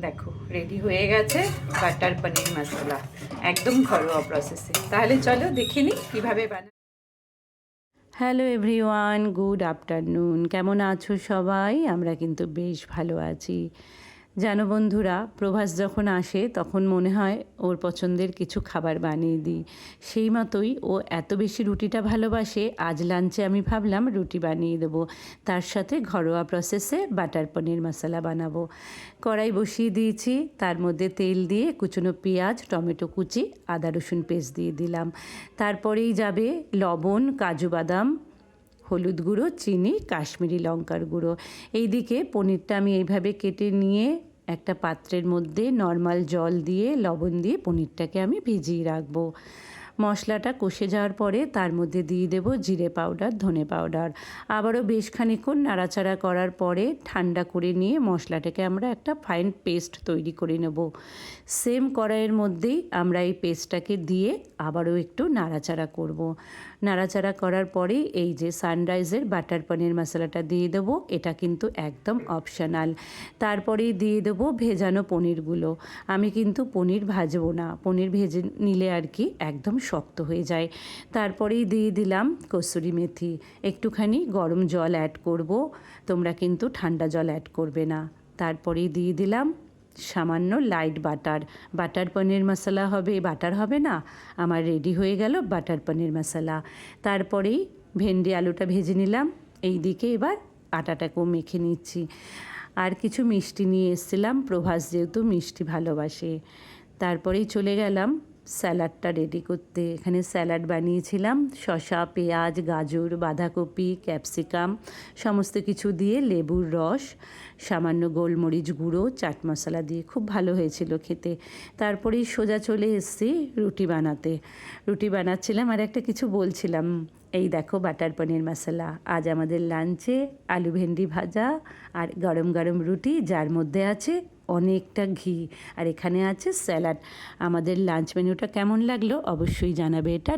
দেখো রেডি হয়ে গেছে বাটার পনির মশলা, একদম ঘরোয়া প্রসেসে। তাহলে চলো দেখে নিই কীভাবে বানাই। Hello everyone, good afternoon. কেমন আছো সবাই? আমরা কিন্তু বেশ ভালো আছি। জানো বন্ধুরা, প্রভাস যখন আসে তখন মনে হয় ওর পছন্দের কিছু খাবার বানিয়ে দিই। সেই মতোই ও এত বেশি রুটিটা ভালোবাসে, আজ লাঞ্চে আমি ভাবলাম রুটি বানিয়ে দেবো। তার সাথে ঘরোয়া প্রসেসে বাটার পনির মশলা বানাবো। কড়াই বসিয়ে দিয়েছি, তার মধ্যে তেল দিয়ে কুচনো পেঁয়াজ, টমেটো কুচি, আদা রসুন পেস্ট দিয়ে দিলাম। তারপরেই যাবে লবণ, কাজু বাদাম, হলুদ গুঁড়ো, চিনি, কাশ্মীরি লঙ্কার গুঁড়ো। এইদিকে পনিরটা আমি এইভাবে কেটে নিয়ে একটা পাত্রের মধ্যে নর্মাল জল দিয়ে লবণ দিয়ে পনিরটাকে আমি ভিজিয়ে রাখবো। মশলাটা কষে যাওয়ার পরে তার মধ্যে দিয়ে দেব জিরে পাউডার, ধনে পাউডার। আবারও বেশ খানিকক্ষণ নাড়াচাড়া করার পরে ঠান্ডা করে নিয়ে মশলাটাকে আমরা একটা ফাইন পেস্ট তৈরি করে নেব। সেম কড়াইয়ের মধ্যেই আমরা এই পেস্টটাকে দিয়ে আবারও একটু নাড়াচাড়া করব। নাড়াচাড়া করার পরে এই যে সানরাইজের বাটার পনির মশলাটা দিয়ে দেবো। এটা কিন্তু একদম অপশনাল। তারপরেই দিয়ে দেবো ভেজানো পনিরগুলো। আমি কিন্তু পনির ভাজবো না, পনির ভেজে নিলে আর কি একদম শক্ত হয়ে যায়। তারপরেই দিয়ে দিলাম কসুরি মেথি। একটুখানি গরম জল অ্যাড করব, তোমরা কিন্তু ঠান্ডা জল অ্যাড করবে না। তারপরেই দিয়ে দিলাম সামান্য লাইট বাটার। বাটার পনির মশলা হবে, বাটার হবে না। আমার রেডি হয়ে গেল বাটার পনির মশলা। তারপরেই ভেন্ডি আলুটা ভেজে নিলাম। এই দিকে এবার আটাটাকেও মেখে নিচ্ছি। আর কিছু মিষ্টি নিয়ে এসেছিলাম, প্রভাস যেহেতু মিষ্টি ভালোবাসে। তারপরেই চলে গেলাম স্যালাডটা রেডি করতে। এখানে স্যালাড বানিয়েছিলাম শসা, পেঁয়াজ, গাজর, বাঁধাকপি, ক্যাপসিকাম সমস্ত কিছু দিয়ে, লেবুর রস, সামান্য গোলমরিচ গুঁড়ো, চাট মশলা দিয়ে খুব ভালো হয়েছিল খেতে। তারপরেই সোজা চলে এসেছি রুটি বানাতে। রুটি বানাচ্ছিলাম আর একটা কিছু বলছিলাম। এই দেখো বাটার পনির মশলা। আজ আমাদের লাঞ্চে আলু ভেন্ডি ভাজা আর গরম গরম রুটি, যার মধ্যে আছে অনেকটা ঘি, আর এখানে আছে স্যালাড। আমাদের লাঞ্চ মেনুটা কেমন লাগলো অবশ্যই জানাবে। এটা